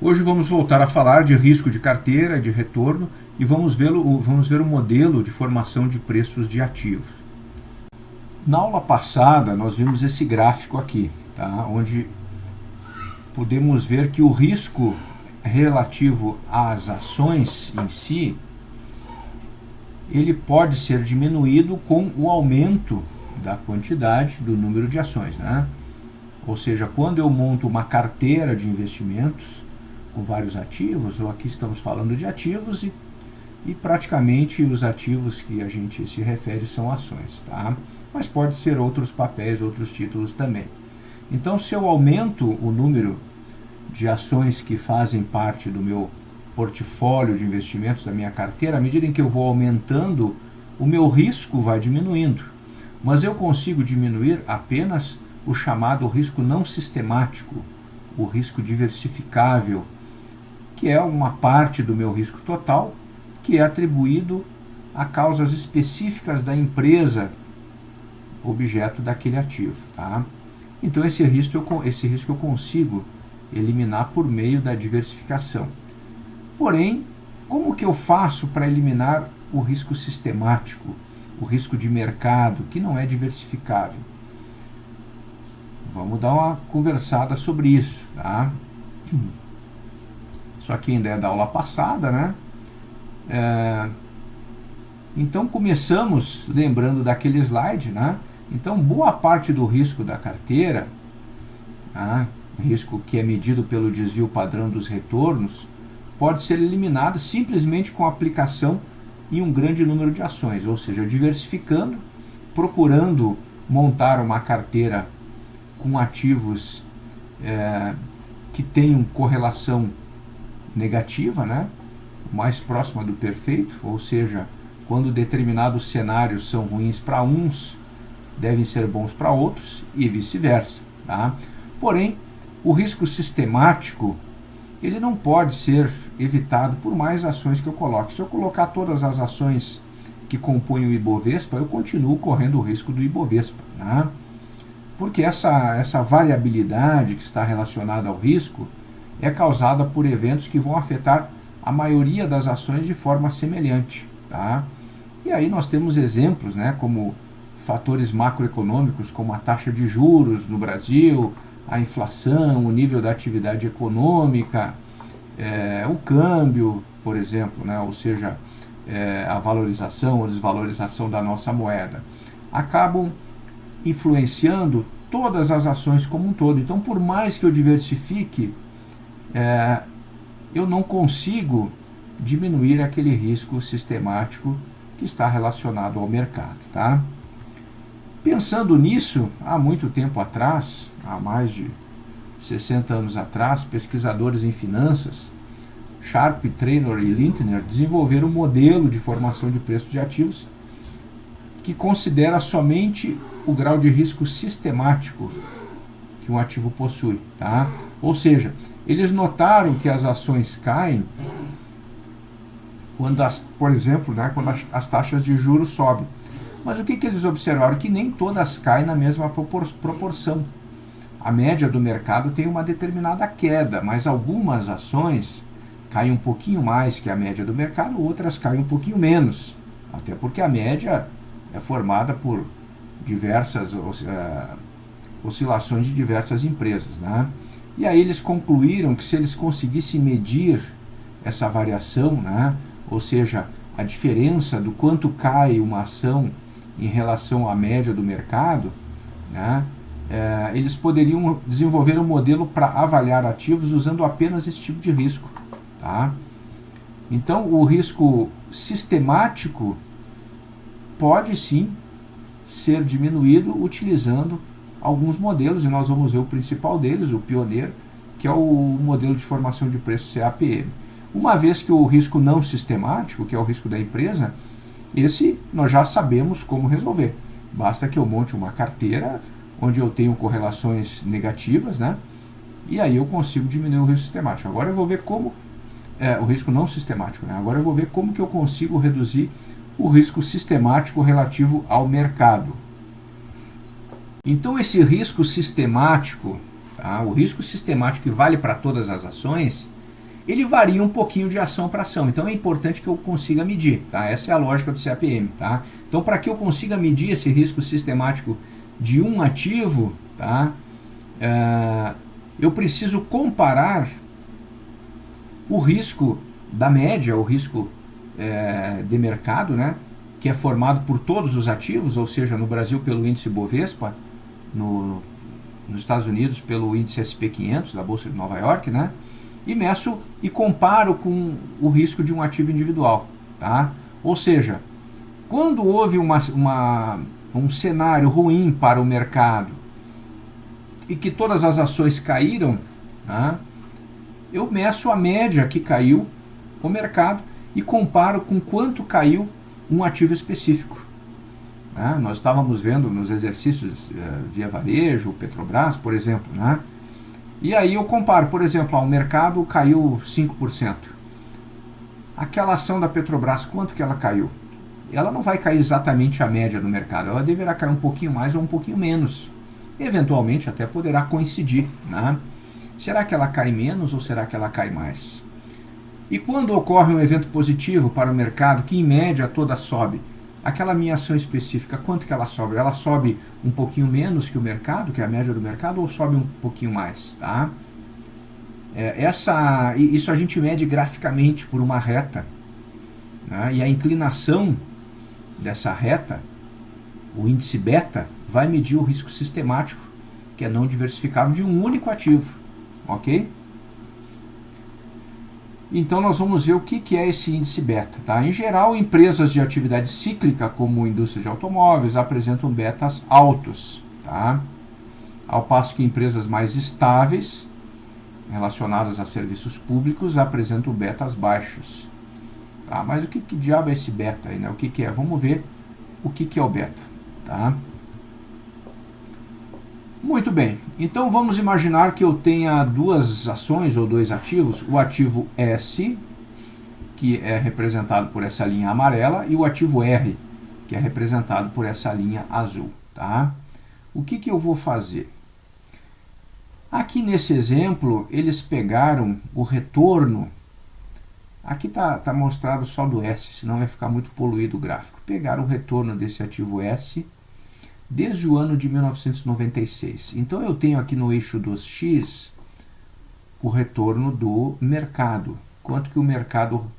Hoje vamos voltar a falar de risco de carteira, de retorno e vamos ver o modelo de formação de preços de ativos. Na aula passada nós vimos esse gráfico aqui, tá? Onde podemos ver que o risco relativo às ações em si, ele pode ser diminuído com o aumento da quantidade do número de ações, né? Ou seja, quando eu monto uma carteira de investimentos com vários ativos, ou aqui estamos falando de ativos e praticamente os ativos que a gente se refere são ações, tá? Mas pode ser outros papéis, outros títulos também. Então, se eu aumento o número de ações que fazem parte do meu portfólio de investimentos, da minha carteira, à medida em que eu vou aumentando, o meu risco vai diminuindo. Mas eu consigo diminuir apenas o chamado risco não sistemático, o risco diversificável, que é uma parte do meu risco total, que é atribuído a causas específicas da empresa objeto daquele ativo, tá? Então esse risco eu consigo eliminar por meio da diversificação. Porém, como que eu faço para eliminar o risco sistemático, o risco de mercado, que não é diversificável? Vamos dar uma conversada sobre isso, tá? Isso aqui ainda é da aula passada, né? Então começamos lembrando daquele slide, né? Então boa parte do risco da carteira, tá? Risco que é medido pelo desvio padrão dos retornos, pode ser eliminado simplesmente com a aplicação em um grande número de ações, ou seja, diversificando, procurando montar uma carteira com ativos que tenham correlação negativa, né? Mais próxima do perfeito, ou seja, quando determinados cenários são ruins para uns, devem ser bons para outros e vice-versa, tá? Porém, o risco sistemático, ele não pode ser evitado por mais ações que eu coloque. Se eu colocar todas as ações que compõem o Ibovespa, eu continuo correndo o risco do Ibovespa, né? Porque essa variabilidade que está relacionada ao risco é causada por eventos que vão afetar a maioria das ações de forma semelhante, tá? E aí nós temos exemplos, né, como fatores macroeconômicos, como a taxa de juros no Brasil, a inflação, o nível da atividade econômica, o câmbio, por exemplo, né, ou seja, a valorização ou desvalorização da nossa moeda, acabam influenciando todas as ações como um todo. Então, por mais que eu diversifique, eu não consigo diminuir aquele risco sistemático que está relacionado ao mercado, tá? Pensando nisso, há muito tempo atrás, há mais de 60 anos atrás, pesquisadores em finanças, Sharpe, Traynor e Lintner, desenvolveram um modelo de formação de preço de ativos que considera somente o grau de risco sistemático que um ativo possui, tá? Ou seja, eles notaram que as ações caem quando, por exemplo, né, quando as taxas de juros sobem. Mas o que eles observaram? Que nem todas caem na mesma proporção. A média do mercado tem uma determinada queda, mas algumas ações caem um pouquinho mais que a média do mercado, outras caem um pouquinho menos. Até porque a média é formada por diversas oscilações de diversas empresas, né? E aí eles concluíram que se eles conseguissem medir essa variação, né, ou seja, a diferença do quanto cai uma ação em relação à média do mercado, né, eles poderiam desenvolver um modelo para avaliar ativos usando apenas esse tipo de risco, tá? Então, o risco sistemático pode sim ser diminuído utilizando alguns modelos, e nós vamos ver o principal deles, o pioneiro, que é o modelo de formação de preço CAPM. Uma vez que o risco não sistemático, que é o risco da empresa, esse nós já sabemos como resolver. Basta que eu monte uma carteira onde eu tenho correlações negativas, né? E aí eu consigo diminuir o risco sistemático. Agora eu vou ver como, o risco não sistemático, né? Agora eu vou ver como que eu consigo reduzir o risco sistemático relativo ao mercado. Então esse risco sistemático, tá? O risco sistemático que vale para todas as ações, ele varia um pouquinho de ação para ação. Então é importante que eu consiga medir, tá? Essa é a lógica do CAPM, tá? Então, para que eu consiga medir esse risco sistemático de um ativo, tá? Eu preciso comparar o risco da média, o risco de mercado, né? Que é formado por todos os ativos, ou seja, no Brasil pelo índice Bovespa, nos Estados Unidos pelo índice SP 500 da Bolsa de Nova York, né? E meço e comparo com o risco de um ativo individual, tá? Ou seja, quando houve um cenário ruim para o mercado e que todas as ações caíram, tá? Eu meço a média que caiu o mercado e comparo com quanto caiu um ativo específico. Né? Nós estávamos vendo nos exercícios Via Varejo, Petrobras, por exemplo, né? E aí eu comparo, por exemplo, o mercado caiu 5%. Aquela ação da Petrobras, quanto que ela caiu? Ela não vai cair exatamente a média do mercado, ela deverá cair um pouquinho mais ou um pouquinho menos. Eventualmente até poderá coincidir, né? Será que ela cai menos ou será que ela cai mais? E quando ocorre um evento positivo para o mercado, que em média toda sobe, aquela minha ação específica, quanto que ela sobe? Ela sobe um pouquinho menos que o mercado, que é a média do mercado, ou sobe um pouquinho mais, tá? Isso a gente mede graficamente por uma reta, né? E a inclinação dessa reta, o índice beta, vai medir o risco sistemático, que é não diversificável de um único ativo, ok? Então nós vamos ver o que é esse índice beta. Tá? Em geral, empresas de atividade cíclica, como indústria de automóveis, apresentam betas altos. Tá? Ao passo que empresas mais estáveis, relacionadas a serviços públicos, apresentam betas baixos. Tá? Mas o que diabo é esse beta aí, né? O que é? Vamos ver o que é o beta. Tá? Muito bem, então vamos imaginar que eu tenha duas ações ou dois ativos, o ativo S, que é representado por essa linha amarela, e o ativo R, que é representado por essa linha azul. Tá? O que eu vou fazer? Aqui nesse exemplo, eles pegaram o retorno, aqui está mostrado só do S, senão vai ficar muito poluído o gráfico. Pegaram o retorno desse ativo S desde o ano de 1996. Então eu tenho aqui no eixo dos X o retorno do mercado, quanto que o mercado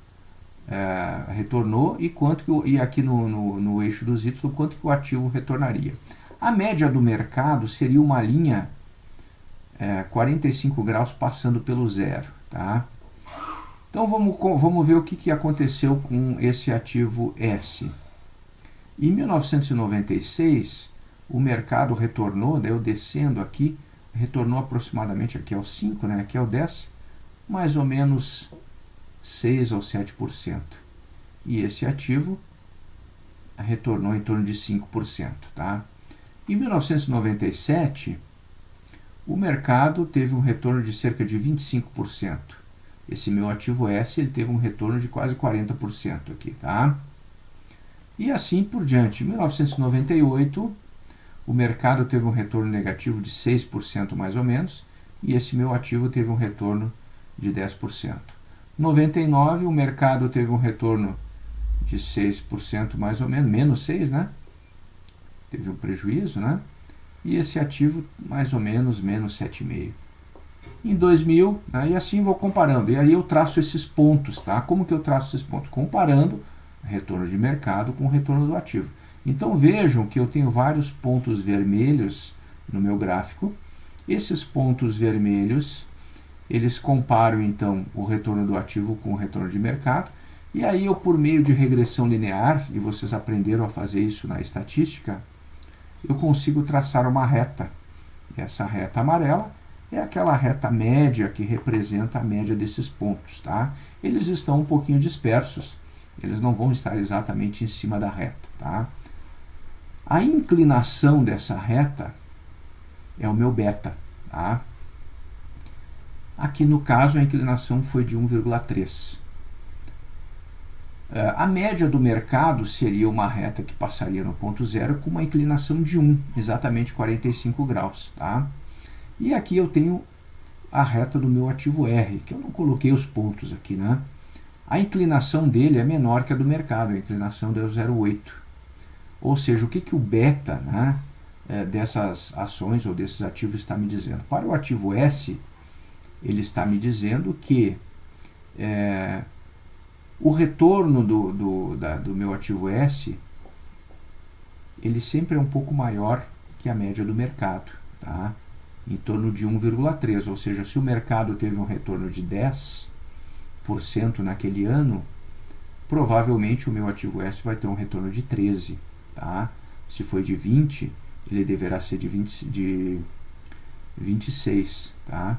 retornou e aqui no eixo dos Y quanto que o ativo retornaria. A média do mercado seria uma linha 45 graus passando pelo zero. Tá? Então vamos ver o que aconteceu com esse ativo S. Em 1996, o mercado retornou, eu descendo aqui, retornou aproximadamente aqui ao 5, né, aqui ao 10, mais ou menos 6 ou 7%. E esse ativo retornou em torno de 5%. Tá? Em 1997, o mercado teve um retorno de cerca de 25%. Esse meu ativo S ele teve um retorno de quase 40% aqui. Tá? E assim por diante. Em 1998, o mercado teve um retorno negativo de 6% mais ou menos, e esse meu ativo teve um retorno de 10%. Em 99, o mercado teve um retorno de 6% mais ou menos, menos 6, né? Teve um prejuízo, né? E esse ativo mais ou menos menos 7,5%. Em 2000, né, e assim vou comparando. E aí eu traço esses pontos, tá? Como que eu traço esses pontos? Comparando retorno de mercado com o retorno do ativo. Então vejam que eu tenho vários pontos vermelhos no meu gráfico. Esses pontos vermelhos, eles comparam então o retorno do ativo com o retorno de mercado. E aí eu, por meio de regressão linear, e vocês aprenderam a fazer isso na estatística, eu consigo traçar uma reta. E essa reta amarela é aquela reta média que representa a média desses pontos. Tá? Eles estão um pouquinho dispersos, eles não vão estar exatamente em cima da reta. Tá? A inclinação dessa reta é o meu beta. Tá? Aqui no caso a inclinação foi de 1,3. A média do mercado seria uma reta que passaria no ponto zero com uma inclinação de 1, exatamente 45 graus. Tá? E aqui eu tenho a reta do meu ativo R, que eu não coloquei os pontos aqui, né? A inclinação dele é menor que a do mercado, a inclinação deu 0,8. Ou seja, o que o beta, né, dessas ações ou desses ativos está me dizendo? Para o ativo S, ele está me dizendo que o retorno do meu ativo S, ele sempre é um pouco maior que a média do mercado, tá? Em torno de 1,3, ou seja, se o mercado teve um retorno de 10% naquele ano, provavelmente o meu ativo S vai ter um retorno de 13%. Tá? Se foi de 20, ele deverá ser de 26. Tá?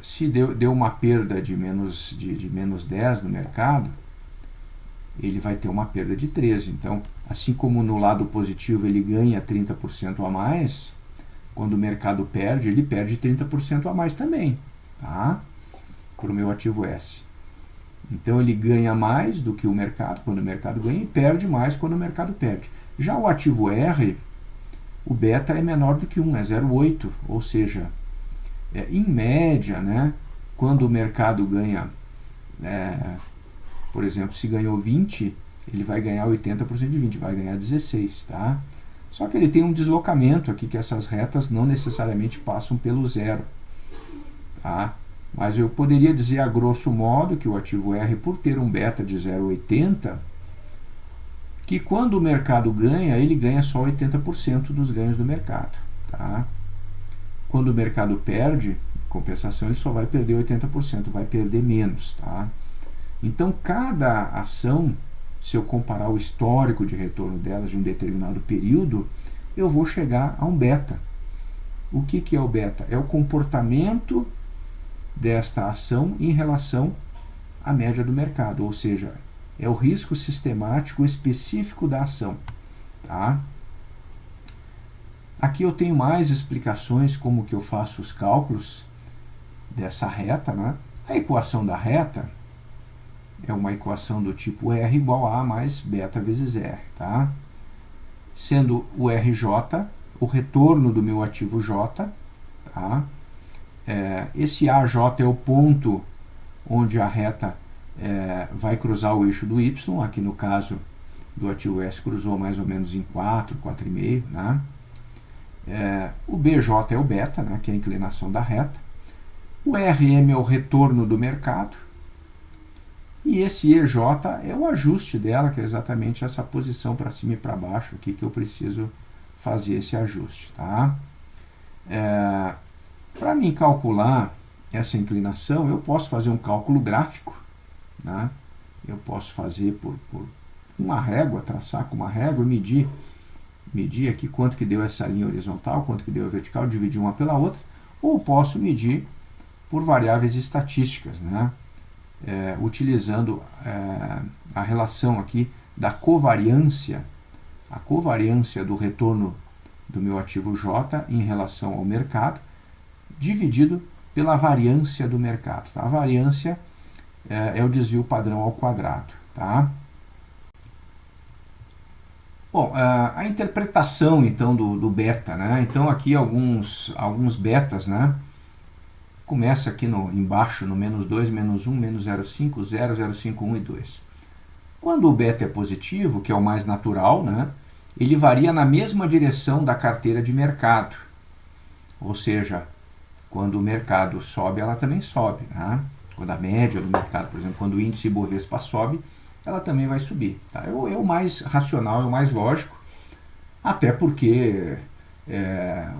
Se deu uma perda de menos 10 no mercado, ele vai ter uma perda de 13. Então, assim como no lado positivo ele ganha 30% a mais, quando o mercado perde, ele perde 30% a mais também, tá? Para o meu ativo S. Então, ele ganha mais do que o mercado quando o mercado ganha e perde mais quando o mercado perde. Já o ativo R, o beta é menor do que 1, é 0,8, ou seja, em média, né, quando o mercado ganha, por exemplo, se ganhou 20, ele vai ganhar 80% de 20, vai ganhar 16, tá? Só que ele tem um deslocamento aqui, que essas retas não necessariamente passam pelo zero, tá? Mas eu poderia dizer a grosso modo que o ativo R, por ter um beta de 0,80, que quando o mercado ganha, ele ganha só 80% dos ganhos do mercado, tá? Quando o mercado perde, compensação, ele só vai perder 80%, vai perder menos, tá? Então, cada ação, se eu comparar o histórico de retorno delas de um determinado período, eu vou chegar a um beta. O que é o beta? É o comportamento desta ação em relação à média do mercado, ou seja, é o risco sistemático específico da ação. Tá? Aqui eu tenho mais explicações como que eu faço os cálculos dessa reta. Né? A equação da reta é uma equação do tipo R igual a mais beta vezes R. Tá? Sendo o RJ o retorno do meu ativo J. Tá? Esse AJ é o ponto onde a reta vai cruzar o eixo do Y. Aqui no caso do ativo S cruzou mais ou menos em 4, 4,5. Né? O BJ é o beta, né, que é a inclinação da reta. O RM é o retorno do mercado. E esse EJ é o ajuste dela, que é exatamente essa posição para cima e para baixo aqui que eu preciso fazer esse ajuste. Tá? Para mim calcular essa inclinação, eu posso fazer um cálculo gráfico. Né? Eu posso fazer por uma régua, traçar com uma régua e medir aqui quanto que deu essa linha horizontal, quanto que deu a vertical, dividir uma pela outra, ou posso medir por variáveis estatísticas, né? Utilizando a relação aqui da covariância, a covariância do retorno do meu ativo J em relação ao mercado, dividido pela variância do mercado. Tá? A variância é o desvio padrão ao quadrado. Tá? Bom, a interpretação então do beta, né? Então aqui alguns betas, né? Começa aqui embaixo no menos 2, menos 1, menos 0,5, 0, 0,5, 1 e 2. Quando o beta é positivo, que é o mais natural, né? Ele varia na mesma direção da carteira de mercado. Ou seja, quando o mercado sobe, ela também sobe. Né? Quando a média do mercado, por exemplo, quando o índice Bovespa sobe, ela também vai subir. Tá? É o mais racional, é o mais lógico, até porque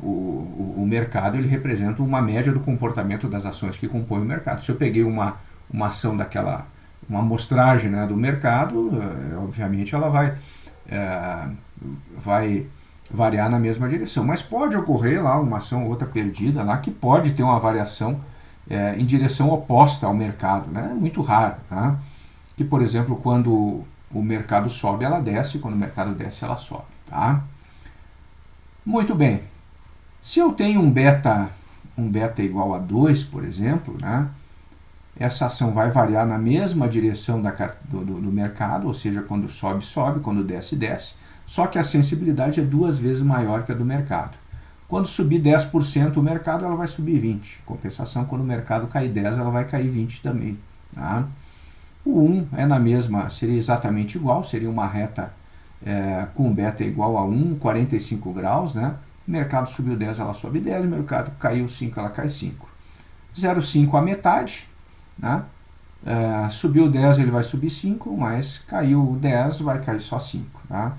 o mercado ele representa uma média do comportamento das ações que compõem o mercado. Se eu peguei uma ação daquela, uma amostragem, né, do mercado, obviamente ela vai variar na mesma direção. Mas pode ocorrer lá uma ação ou outra perdida lá que pode ter uma variação em direção oposta ao mercado. Né? É muito raro. Tá? Que, por exemplo, quando o mercado sobe, ela desce, quando o mercado desce, ela sobe. Tá? Muito bem. Se eu tenho um beta igual a 2, por exemplo, né, essa ação vai variar na mesma direção do mercado, ou seja, quando sobe, sobe, quando desce, desce, só que a sensibilidade é 2 vezes maior que a do mercado. Quando subir 10% o mercado, ela vai subir 20%. Compensação, quando o mercado cair 10%, ela vai cair 20% também. Tá? O 1 é na mesma, seria exatamente igual, seria uma reta com beta igual a 1, 45 graus, né? O mercado subiu 10, ela sobe 10, o mercado caiu 5, ela cai 5. 0,5 a metade, né? Subiu 10, ele vai subir 5, mas caiu 10, vai cair só 5. Tá?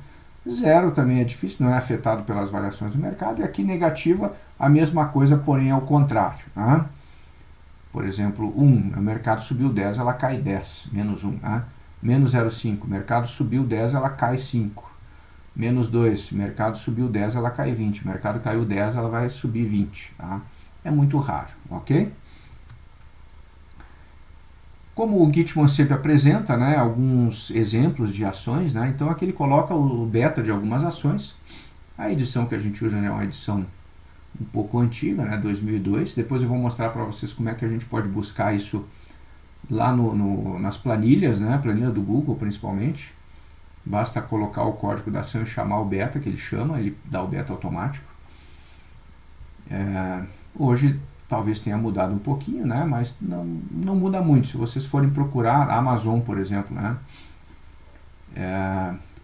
0 também é difícil, não é afetado pelas variações do mercado, e aqui negativa, a mesma coisa, porém ao contrário. Tá? Por exemplo, 1, o mercado subiu 10, ela cai 10, menos 1. Tá? Menos 0,5, o mercado subiu 10, ela cai 5. Menos 2, o mercado subiu 10, ela cai 20. O mercado caiu 10, ela vai subir 20. Tá? É muito raro, ok? Como o Gitman sempre apresenta, né, alguns exemplos de ações, né, então aqui ele coloca o beta de algumas ações. A edição que a gente usa é uma edição um pouco antiga, né, 2002. Depois eu vou mostrar para vocês como é que a gente pode buscar isso lá nas planilhas, né, planilha do Google principalmente. Basta colocar o código da ação e chamar o beta, que ele chama, ele dá o beta automático. Hoje talvez tenha mudado um pouquinho, né, mas não muda muito. Se vocês forem procurar a Amazon, por exemplo, né,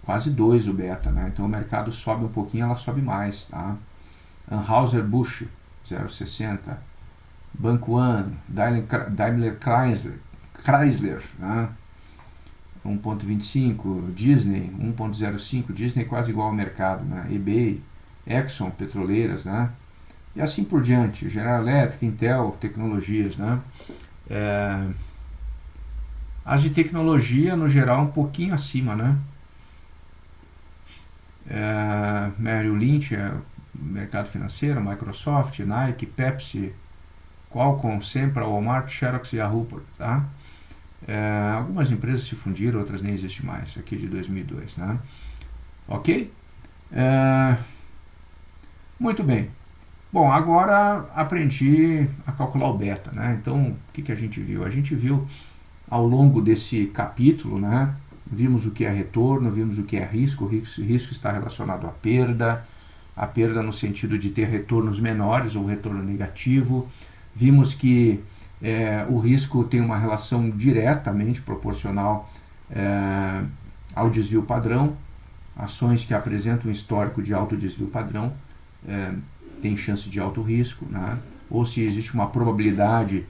quase 2 o beta, né, então o mercado sobe um pouquinho, ela sobe mais. Tá? Anheuser-Busch, 0,60. Banco One, Daimler Chrysler, né, 1,25. Disney, 1,05. Disney é quase igual ao mercado. Né, eBay, Exxon, petroleiras, né, e assim por diante. General Electric, Intel, tecnologias. Né, as de tecnologia, no geral, um pouquinho acima. Né, Merrill Lynch, mercado financeiro, Microsoft, Nike, Pepsi, Qualcomm, Sempra, Walmart, Xerox e Yahoo. Tá? Algumas empresas se fundiram, outras nem existem mais, aqui de 2002. Né? Ok? Muito bem. Bom, agora aprendi a calcular o beta. Né? Então, o que a gente viu? A gente viu ao longo desse capítulo, né? Vimos o que é retorno, vimos o que é risco. O risco está relacionado à perda no sentido de ter retornos menores ou retorno negativo. Vimos que o risco tem uma relação diretamente proporcional ao desvio padrão. Ações que apresentam um histórico de alto desvio padrão têm chance de alto risco. Né? Ou se existe uma probabilidade,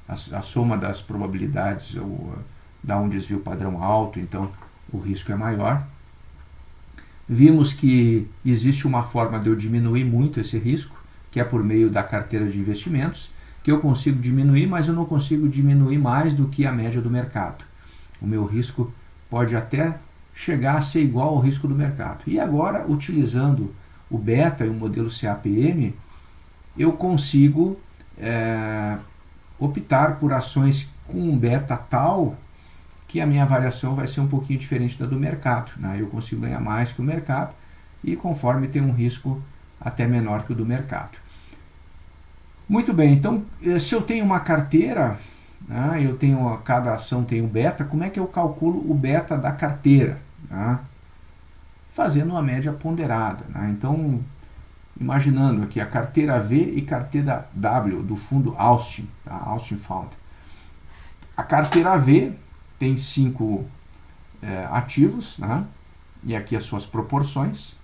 a soma das probabilidades dá um desvio padrão alto, então o risco é maior. Vimos que existe uma forma de eu diminuir muito esse risco, que é por meio da carteira de investimentos, que eu consigo diminuir, mas eu não consigo diminuir mais do que a média do mercado. O meu risco pode até chegar a ser igual ao risco do mercado. E agora, utilizando o beta e o modelo CAPM, eu consigo optar por ações com um beta tal que a minha variação vai ser um pouquinho diferente da do mercado. Né? Eu consigo ganhar mais que o mercado e conforme tem um risco até menor que o do mercado. Muito bem, então se eu tenho uma carteira, né, cada ação tem um beta, como é que eu calculo o beta da carteira? Né? Fazendo uma média ponderada. Né? Então, imaginando aqui a carteira V e carteira W do fundo Austin, tá? Austin Fund. A carteira V tem 5 ativos, né? E aqui as suas proporções,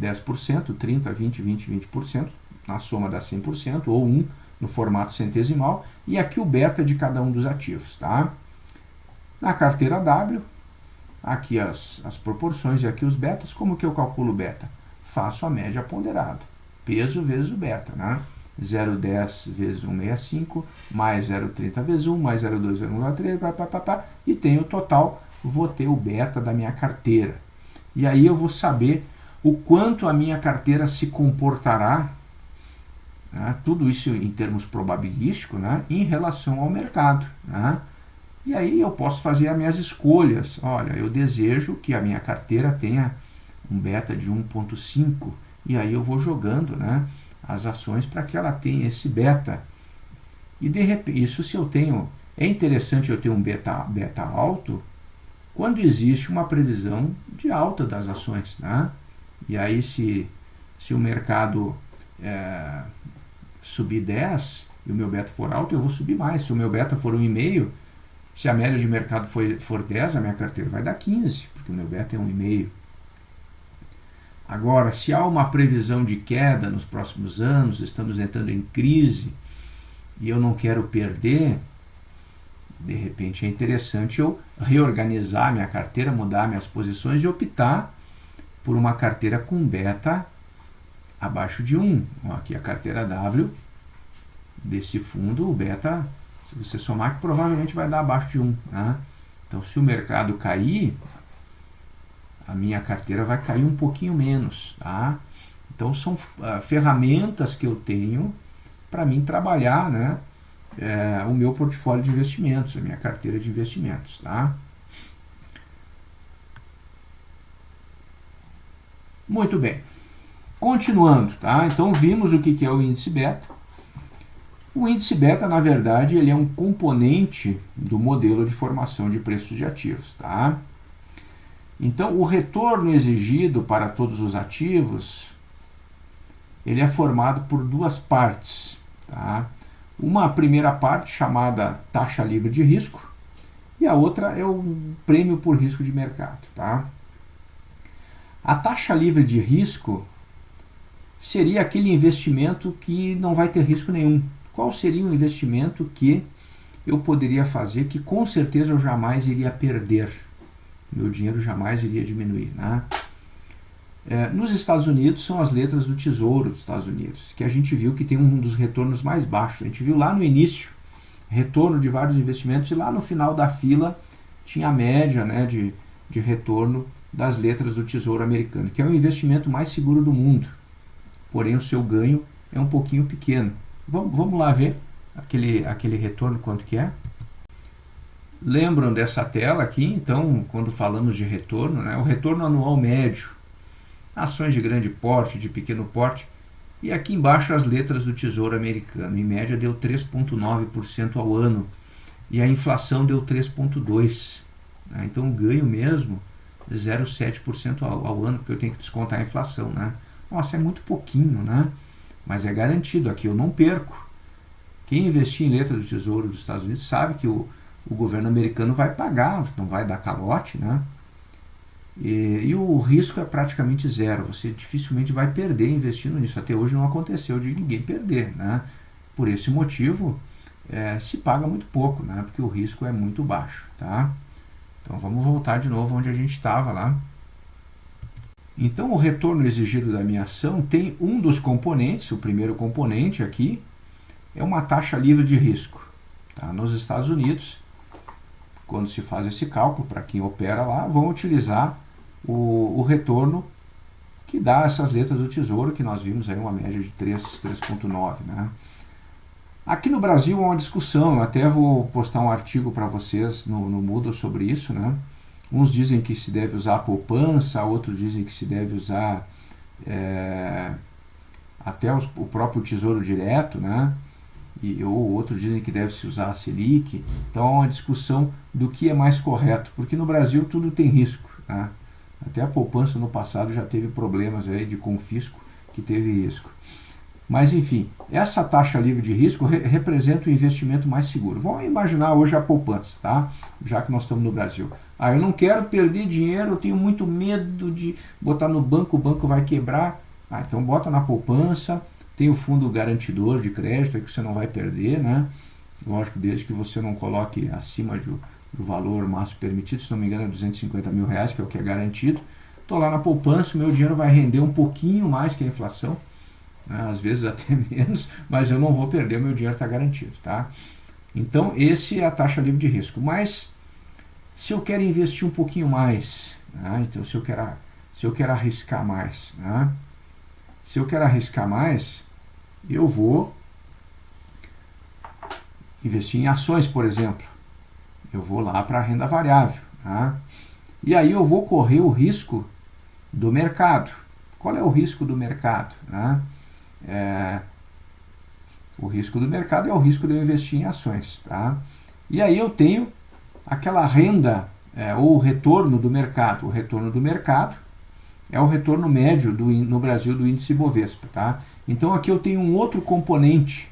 10%, 30%, 20%, 20%, na soma dá 100%, ou 1 no formato centesimal, e aqui o beta de cada um dos ativos. Tá? Na carteira W, aqui as proporções e aqui os betas. Como que eu calculo o beta? Faço a média ponderada, peso vezes o beta. Né? 0,10 vezes 1,65, mais 0,30 vezes 1, mais 0,2 vezes 1,3, e tenho o total, vou ter o beta da minha carteira. E aí eu vou saber o quanto a minha carteira se comportará, né, tudo isso em termos probabilísticos, né, em relação ao mercado. Né? E aí eu posso fazer as minhas escolhas. Olha, eu desejo que a minha carteira tenha um beta de 1,5, e aí eu vou jogando, né, as ações para que ela tenha esse beta. E de repente, isso se eu tenho, é interessante eu ter um beta alto quando existe uma previsão de alta das ações. Né? E aí se o mercado subir 10 e o meu beta for alto, eu vou subir mais. Se o meu beta for 1,5, se a média de mercado for 10, a minha carteira vai dar 15, porque o meu beta é 1,5. Agora, se há uma previsão de queda nos próximos anos, estamos entrando em crise e eu não quero perder, de repente é interessante eu reorganizar minha carteira, mudar minhas posições e optar por uma carteira com beta abaixo de 1. Aqui a carteira W desse fundo, o beta, se você somar, que provavelmente vai dar abaixo de 1. Né? Então, se o mercado cair, a minha carteira vai cair um pouquinho menos. Tá? Então, são ferramentas que eu tenho para mim trabalhar, né, o meu portfólio de investimentos, a minha carteira de investimentos. Tá? Muito bem. Continuando, tá? Então vimos o que é o índice beta. O índice beta, na verdade, ele é um componente do modelo de formação de preços de ativos, tá? Então, o retorno exigido para todos os ativos, ele é formado por duas partes, tá? Uma primeira parte chamada taxa livre de risco e a outra é o prêmio por risco de mercado, tá? A taxa livre de risco seria aquele investimento que não vai ter risco nenhum. Qual seria o investimento que eu poderia fazer que com certeza eu jamais iria perder? Meu dinheiro jamais iria diminuir. Né? Nos Estados Unidos são as letras do Tesouro dos Estados Unidos, que a gente viu que tem um dos retornos mais baixos. A gente viu lá no início retorno de vários investimentos e lá no final da fila tinha a média, né, de retorno das letras do Tesouro americano, que é o investimento mais seguro do mundo. Porém, o seu ganho é um pouquinho pequeno. Vamos lá ver aquele retorno, quanto que é? Lembram dessa tela aqui? Então, quando falamos de retorno, né, o retorno anual médio, ações de grande porte, de pequeno porte, e aqui embaixo as letras do Tesouro americano. Em média deu 3,9% ao ano, e a inflação deu 3,2%. Né? Então, o ganho mesmo 0,7% ao ano, porque eu tenho que descontar a inflação, né? Nossa, é muito pouquinho, né? Mas é garantido, aqui eu não perco. Quem investir em letra do Tesouro dos Estados Unidos sabe que o governo americano vai pagar, não vai dar calote, né? E o risco é praticamente zero, você dificilmente vai perder investindo nisso. Até hoje não aconteceu de ninguém perder, né? Por esse motivo, se paga muito pouco, né? Porque o risco é muito baixo, tá? Então vamos voltar de novo onde a gente estava lá. Então, o retorno exigido da minha ação tem um dos componentes, o primeiro componente aqui, é uma taxa livre de risco. Tá? Nos Estados Unidos, quando se faz esse cálculo, para quem opera lá, vão utilizar o retorno que dá essas letras do Tesouro, que nós vimos aí uma média de 3,9. Né? Aqui no Brasil há uma discussão, eu até vou postar um artigo para vocês no Moodle sobre isso, né? Uns dizem que se deve usar a poupança, outros dizem que se deve usar até o próprio Tesouro Direto, né? Ou outros dizem que deve se usar a Selic. Então é uma discussão do que é mais correto, porque no Brasil tudo tem risco. Né? Até a poupança no passado já teve problemas aí de confisco que teve risco. Mas enfim, essa taxa livre de risco representa o investimento mais seguro. Vamos imaginar hoje a poupança, tá? Já que nós estamos no Brasil. Eu não quero perder dinheiro, eu tenho muito medo de botar no banco, o banco vai quebrar. Então bota na poupança, tem o fundo garantidor de crédito, que você não vai perder, né? Lógico, desde que você não coloque acima do valor máximo permitido, se não me engano é R$250 mil, que é o que é garantido. Estou lá na poupança, o meu dinheiro vai render um pouquinho mais que a inflação, às vezes até menos, mas eu não vou perder, meu dinheiro está garantido, tá? Então, esse é a taxa livre de risco. Mas, se eu quero investir um pouquinho mais, né? Então, se eu quero arriscar mais, né? Se eu quero arriscar mais, eu vou investir em ações, por exemplo. Eu vou lá para a renda variável, né? E aí eu vou correr o risco do mercado. Qual é o risco do mercado, né? O risco do mercado é o risco de eu investir em ações, tá? E aí eu tenho aquela renda ou o retorno do mercado. O retorno do mercado é o retorno médio no Brasil do índice Bovespa, tá? Então aqui eu tenho um outro componente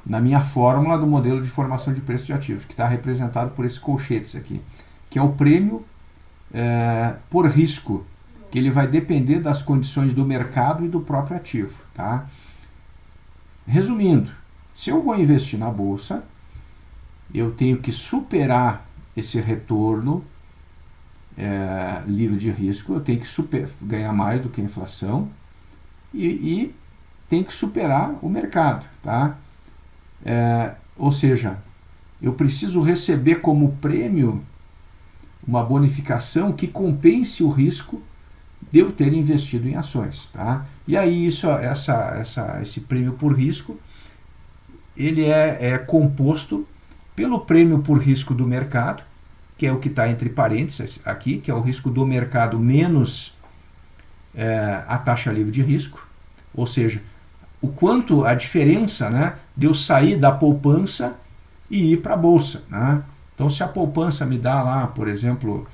na minha fórmula do modelo de formação de preço de ativos, que está representado por esses colchetes aqui, que é o prêmio por risco, que ele vai depender das condições do mercado e do próprio ativo. Tá? Resumindo, se eu vou investir na bolsa, eu tenho que superar esse retorno livre de risco, eu tenho que ganhar mais do que a inflação e tem que superar o mercado. Tá? Ou seja, eu preciso receber como prêmio uma bonificação que compense o risco de eu ter investido em ações. Tá? E aí esse prêmio por risco ele é composto pelo prêmio por risco do mercado, que é o que está entre parênteses aqui, que é o risco do mercado menos a taxa livre de risco, ou seja, o quanto a diferença, né, de eu sair da poupança e ir para a bolsa. Né? Então, se a poupança me dá lá, por exemplo,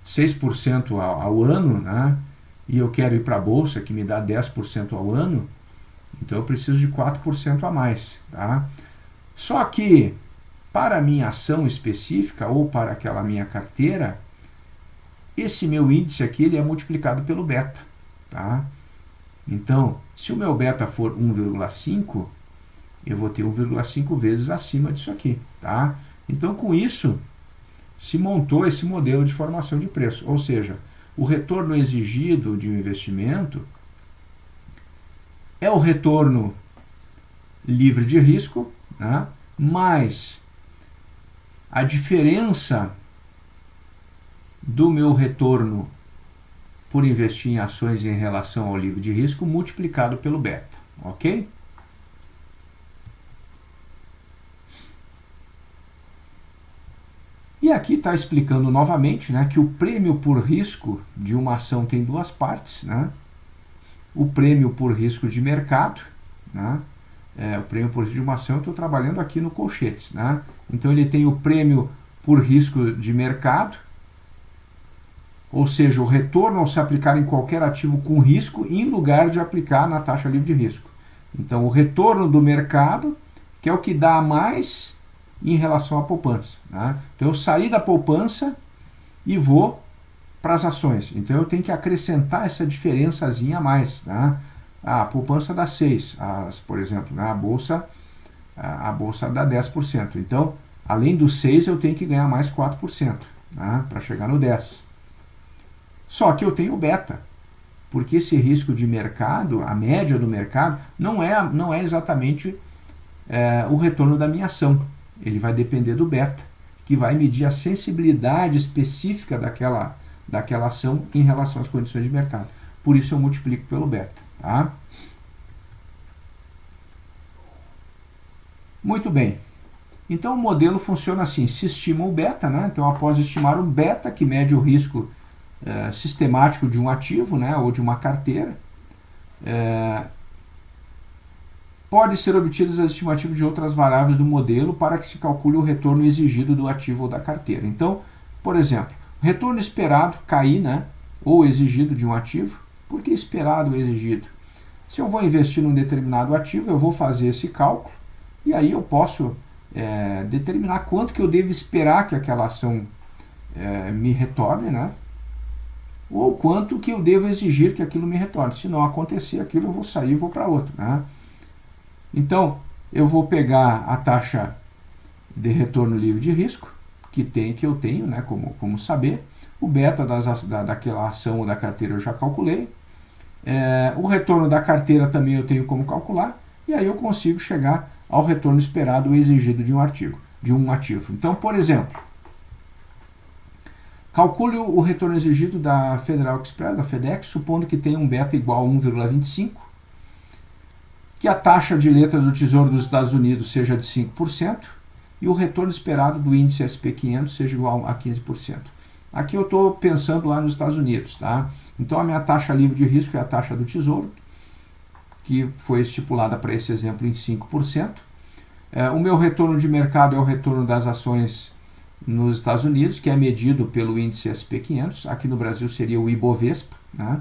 6% ao ano, né, e eu quero ir para a bolsa, que me dá 10% ao ano, então eu preciso de 4% a mais. Tá? Só que, para a minha ação específica ou para aquela minha carteira, esse meu índice aqui ele é multiplicado pelo beta. Tá? Então, se o meu beta for 1,5, eu vou ter 1,5 vezes acima disso aqui. Tá? Então, com isso, se montou esse modelo de formação de preço. Ou seja, o retorno exigido de um investimento é o retorno livre de risco, né, mais a diferença do meu retorno por investir em ações em relação ao livre de risco multiplicado pelo beta, ok? E aqui está explicando novamente, né, que o prêmio por risco de uma ação tem duas partes, né? O prêmio por risco de mercado, né? O prêmio por risco de uma ação eu estou trabalhando aqui no colchetes, né? Então ele tem o prêmio por risco de mercado, ou seja, o retorno ao se aplicar em qualquer ativo com risco em lugar de aplicar na taxa livre de risco. Então o retorno do mercado, que é o que dá mais em relação à poupança. Né? Então eu saí da poupança e vou para as ações. Então eu tenho que acrescentar essa diferençazinha a mais. Né? A poupança dá 6, por exemplo, né? a bolsa dá 10%. Então, além do 6, eu tenho que ganhar mais 4%, né? Para chegar no 10%. Só que eu tenho beta, porque esse risco de mercado, a média do mercado, não é exatamente o retorno da minha ação. Ele vai depender do beta, que vai medir a sensibilidade específica daquela ação em relação às condições de mercado. Por isso eu multiplico pelo beta. Tá? Muito bem. Então o modelo funciona assim, se estima o beta, né? Então após estimar o beta, que mede o risco sistemático de um ativo, né, ou de uma carteira, pode ser obtidas as estimativas de outras variáveis do modelo para que se calcule o retorno exigido do ativo ou da carteira. Então, por exemplo, o retorno esperado, KI, né, ou exigido de um ativo. Por que esperado ou exigido? Se eu vou investir num determinado ativo, eu vou fazer esse cálculo e aí eu posso determinar quanto que eu devo esperar que aquela ação me retorne, né? Ou quanto que eu devo exigir que aquilo me retorne. Se não acontecer aquilo, eu vou sair e vou para outro. Né? Então, eu vou pegar a taxa de retorno livre de risco, que eu tenho, né, como saber. O beta daquela ação ou da carteira eu já calculei. O retorno da carteira também eu tenho como calcular. E aí eu consigo chegar ao retorno esperado ou exigido de um ativo. Então, por exemplo, calcule o retorno exigido da Federal Express, da FedEx, supondo que tenha um beta igual a 1,25, que a taxa de letras do Tesouro dos Estados Unidos seja de 5% e o retorno esperado do índice SP500 seja igual a 15%. Aqui eu estou pensando lá nos Estados Unidos. Tá? Então a minha taxa livre de risco é a taxa do Tesouro, que foi estipulada para esse exemplo em 5%. O meu retorno de mercado é o retorno das ações nos Estados Unidos, que é medido pelo índice SP500, aqui no Brasil seria o Ibovespa, né?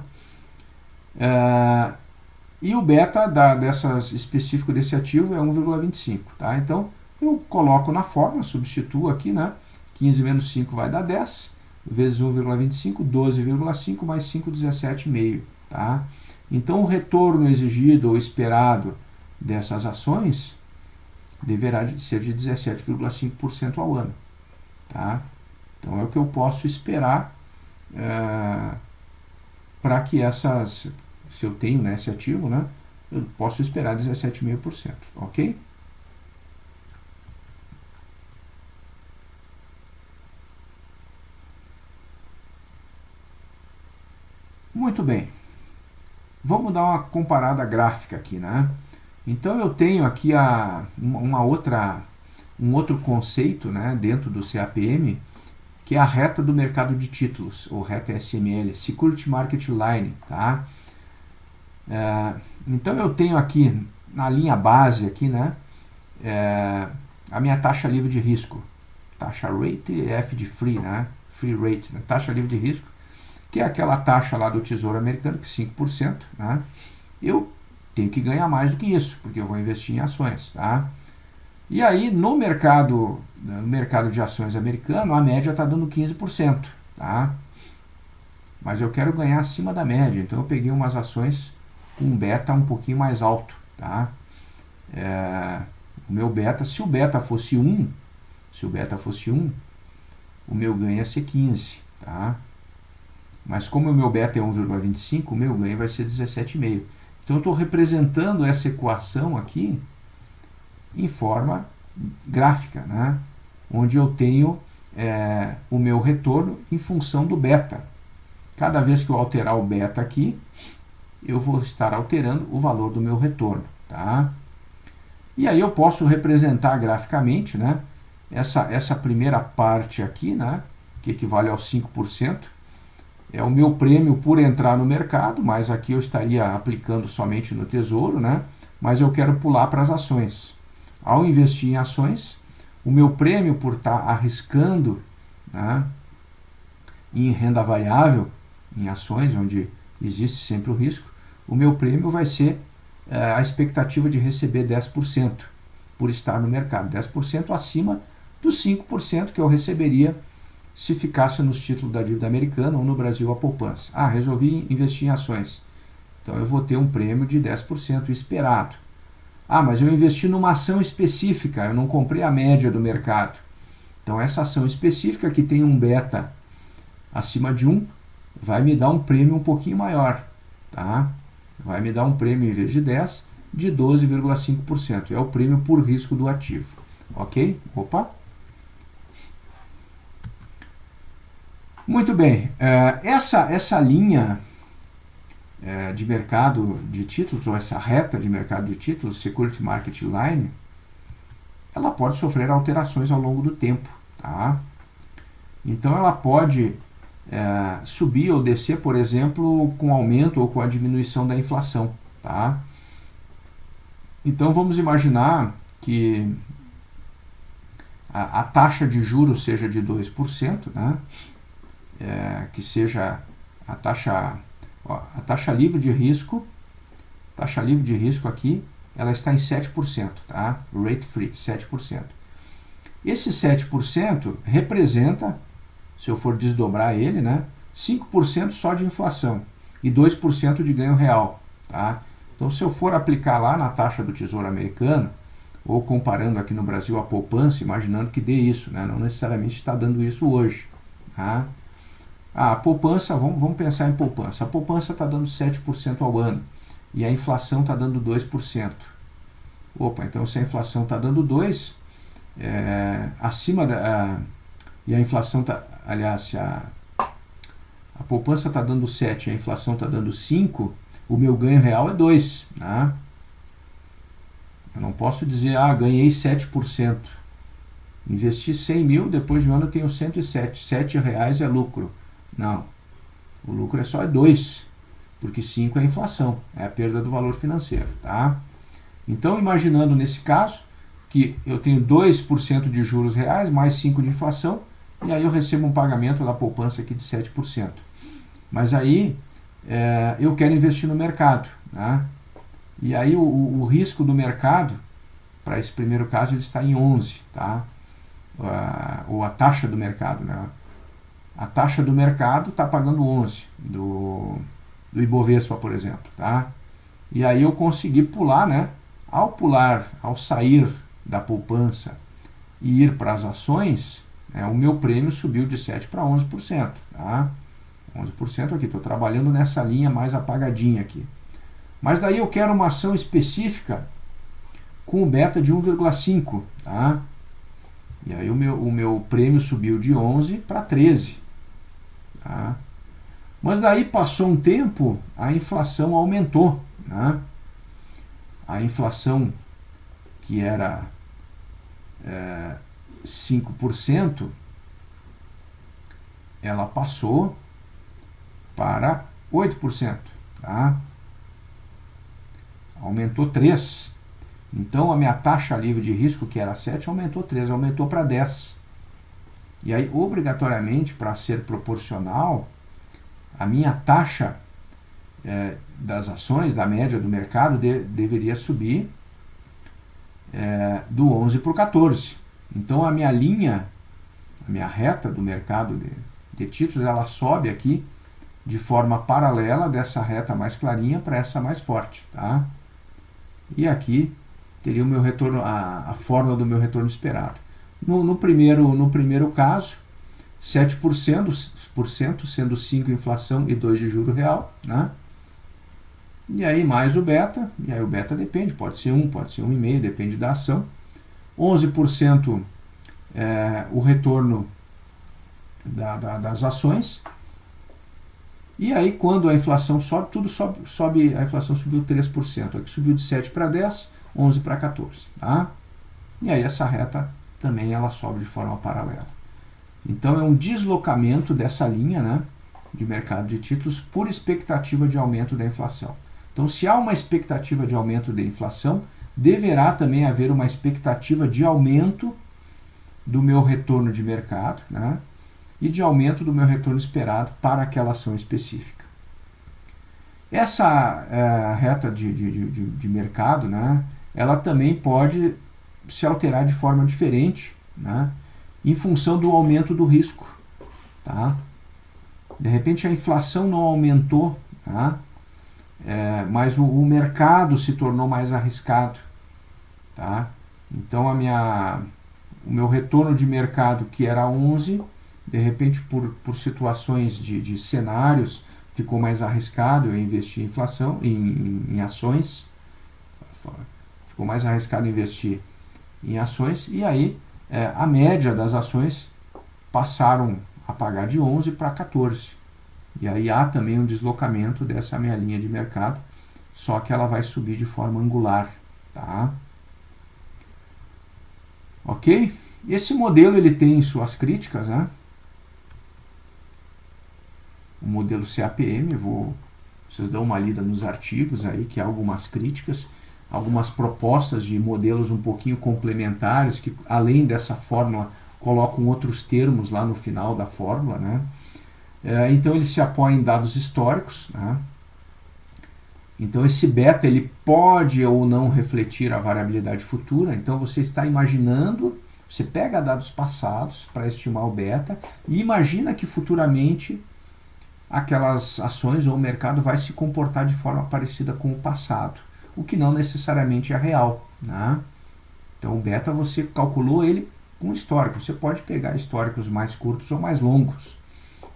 E o beta específico desse ativo é 1,25. Tá? Então, eu coloco na fórmula, substituo aqui, né? 15 menos 5 vai dar 10, vezes 1,25, 12,5 mais 5, 17,5. Tá? Então, o retorno exigido ou esperado dessas ações deverá ser de 17,5% ao ano. Tá? Então, é o que eu posso esperar para que essas, se eu tenho, né, esse ativo, né, eu posso esperar 17,5%, ok? Muito bem. Vamos dar uma comparada gráfica aqui, né? Então eu tenho aqui um outro conceito, né, dentro do CAPM, que é a reta do mercado de títulos, ou reta SML, Security Market Line, tá? Então eu tenho aqui na linha base aqui, né, a minha taxa livre de risco, taxa rate F de free, né, free rate, né, taxa livre de risco, que é aquela taxa lá do Tesouro Americano, que é 5%, né? Eu tenho que ganhar mais do que isso, porque eu vou investir em ações, tá? E aí no mercado de ações americano, a média está dando 15%, tá? Mas eu quero ganhar acima da média, então eu peguei umas ações com um beta um pouquinho mais alto, tá? O meu beta, se o beta fosse 1, o meu ganho ia ser 15, tá? Mas como o meu beta é 1,25, o meu ganho vai ser 17,5. Então eu estou representando essa equação aqui em forma gráfica, né? Onde eu tenho o meu retorno em função do beta. Cada vez que eu alterar o beta aqui, eu vou estar alterando o valor do meu retorno. Tá? E aí eu posso representar graficamente, né, essa primeira parte aqui, né, que equivale aos 5%, é o meu prêmio por entrar no mercado, mas aqui eu estaria aplicando somente no tesouro, né, mas eu quero pular para as ações. Ao investir em ações, o meu prêmio por estar arriscando, né, em renda variável, em ações, onde existe sempre o risco, o meu prêmio vai ser a expectativa de receber 10% por estar no mercado, 10% acima dos 5% que eu receberia se ficasse nos títulos da dívida americana ou no Brasil a poupança. Ah, resolvi investir em ações. Então eu vou ter um prêmio de 10% esperado. Ah, mas eu investi numa ação específica, eu não comprei a média do mercado. Então essa ação específica que tem um beta acima de 1 vai me dar um prêmio um pouquinho maior, tá? Vai me dar um prêmio, em vez de 10, de 12,5%. É o prêmio por risco do ativo. Ok? Opa! Muito bem. Essa linha de mercado de títulos, ou essa reta de mercado de títulos, Security Market Line, ela pode sofrer alterações ao longo do tempo. Tá? Então ela pode subir ou descer, por exemplo, com aumento ou com a diminuição da inflação. Tá? Então vamos imaginar que a taxa de juros seja de 2%, né? Que seja a taxa livre de risco, aqui, ela está em 7%, tá? Rate free, 7%. Esse 7% representa, se eu for desdobrar ele, né, 5% só de inflação e 2% de ganho real. Tá? Então, se eu for aplicar lá na taxa do Tesouro Americano, ou comparando aqui no Brasil a poupança, imaginando que dê isso, né, não necessariamente está dando isso hoje. Tá? A poupança, vamos pensar em poupança. A poupança está dando 7% ao ano e a inflação está dando 2%. Opa, então se a inflação está dando 2%, acima da... e a inflação está... Aliás, se a poupança está dando 7% e a inflação está dando 5%, o meu ganho real é 2%. Né? Eu não posso dizer, ganhei 7%. Investi 100 mil, depois de um ano eu tenho 107. R$7 é lucro. Não. O lucro é só 2%, porque 5% é a inflação, é a perda do valor financeiro. Tá? Então, imaginando nesse caso, que eu tenho 2% de juros reais, mais 5% de inflação, e aí eu recebo um pagamento da poupança aqui de 7%. Mas aí, eu quero investir no mercado, né? E aí o risco do mercado, para esse primeiro caso, ele está em 11, tá? Ou a taxa do mercado, né? A taxa do mercado está pagando 11 do Ibovespa, por exemplo, tá? E aí eu consegui pular, né? Ao sair da poupança e ir para as ações, né, o meu prêmio subiu de 7 para 11%, tá? 11% aqui, estou trabalhando nessa linha mais apagadinha aqui. Mas daí eu quero uma ação específica com o beta de 1,5, tá? E aí o meu prêmio subiu de 11 para 13, tá? Mas daí passou um tempo, a inflação aumentou, né? A inflação que era 5%, ela passou para 8%, tá? Aumentou 3%. Então a minha taxa livre de risco, que era 7, aumentou 3, aumentou para 10. E aí, obrigatoriamente, para ser proporcional, a minha taxa das ações, da média do mercado, deveria subir do 11 para o 14. Então a minha linha, a minha reta do mercado de títulos, ela sobe aqui de forma paralela dessa reta mais clarinha para essa mais forte, tá? E aqui teria o meu retorno, a fórmula do meu retorno esperado. No primeiro caso, 7%, sendo 5% inflação e 2% de juro real, né? E aí mais o beta, e aí o beta depende, pode ser 1, pode ser 1,5, depende da ação. 11% o retorno das ações. E aí quando a inflação sobe, tudo sobe, a inflação subiu 3%, aqui subiu de 7 para 10, 11 para 14, tá? E aí essa reta também ela sobe de forma paralela. Então é um deslocamento dessa linha, né, de mercado de títulos por expectativa de aumento da inflação. Então, se há uma expectativa de aumento da inflação, deverá também haver uma expectativa de aumento do meu retorno de mercado, né, e de aumento do meu retorno esperado para aquela ação específica. Essa reta de mercado, né, ela também pode se alterar de forma diferente, né, em função do aumento do risco, tá? De repente a inflação não aumentou, tá? Mas o mercado se tornou mais arriscado, tá? Então o meu retorno de mercado, que era 11, de repente por situações de cenários ficou mais arriscado eu investir em inflação, em ações, ficou mais arriscado investir em ações, e aí a média das ações passaram a pagar de 11 para 14. E aí há também um deslocamento dessa minha linha de mercado, só que ela vai subir de forma angular, tá? Ok? Esse modelo ele tem suas críticas, né? O modelo CAPM, vocês dão uma lida nos artigos aí, que há algumas críticas, algumas propostas de modelos um pouquinho complementares, que além dessa fórmula colocam outros termos lá no final da fórmula, né? Então ele se apoia em dados históricos, né? Então esse beta ele pode ou não refletir a variabilidade futura. Então você está imaginando, você pega dados passados para estimar o beta e imagina que futuramente aquelas ações ou o mercado vai se comportar de forma parecida com o passado, o que não necessariamente é real, né? Então o beta você calculou ele com histórico. Você pode pegar históricos mais curtos ou mais longos.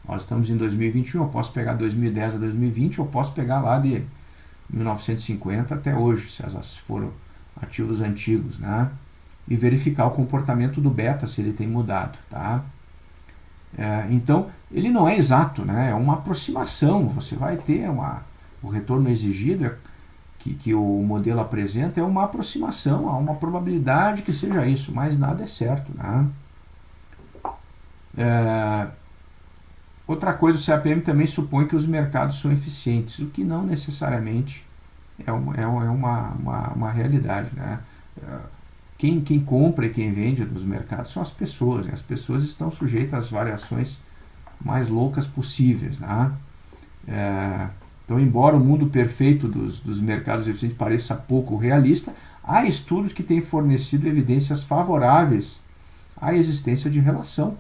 Nós estamos em 2021, eu posso pegar 2010 a 2020, ou posso pegar lá de 1950 até hoje, se foram ativos antigos, né? E verificar o comportamento do beta, se ele tem mudado, tá? Então, ele não é exato, né? É uma aproximação, você vai ter o retorno exigido que o modelo apresenta é uma aproximação, há uma probabilidade que seja isso, mas nada é certo, né? Outra coisa, o CAPM também supõe que os mercados são eficientes, o que não necessariamente é uma realidade, né? Quem compra e quem vende nos mercados são as pessoas, né? As pessoas estão sujeitas às variações mais loucas possíveis, né? Então, embora o mundo perfeito dos mercados eficientes pareça pouco realista, há estudos que têm fornecido evidências favoráveis à existência de relação,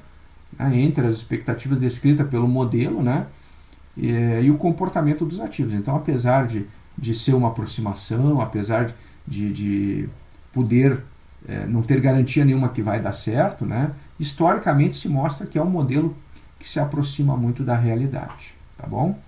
né, entre as expectativas descritas pelo modelo, né, e o comportamento dos ativos. Então, apesar de ser uma aproximação, apesar de poder não ter garantia nenhuma que vai dar certo, né, historicamente se mostra que é um modelo que se aproxima muito da realidade. Tá bom?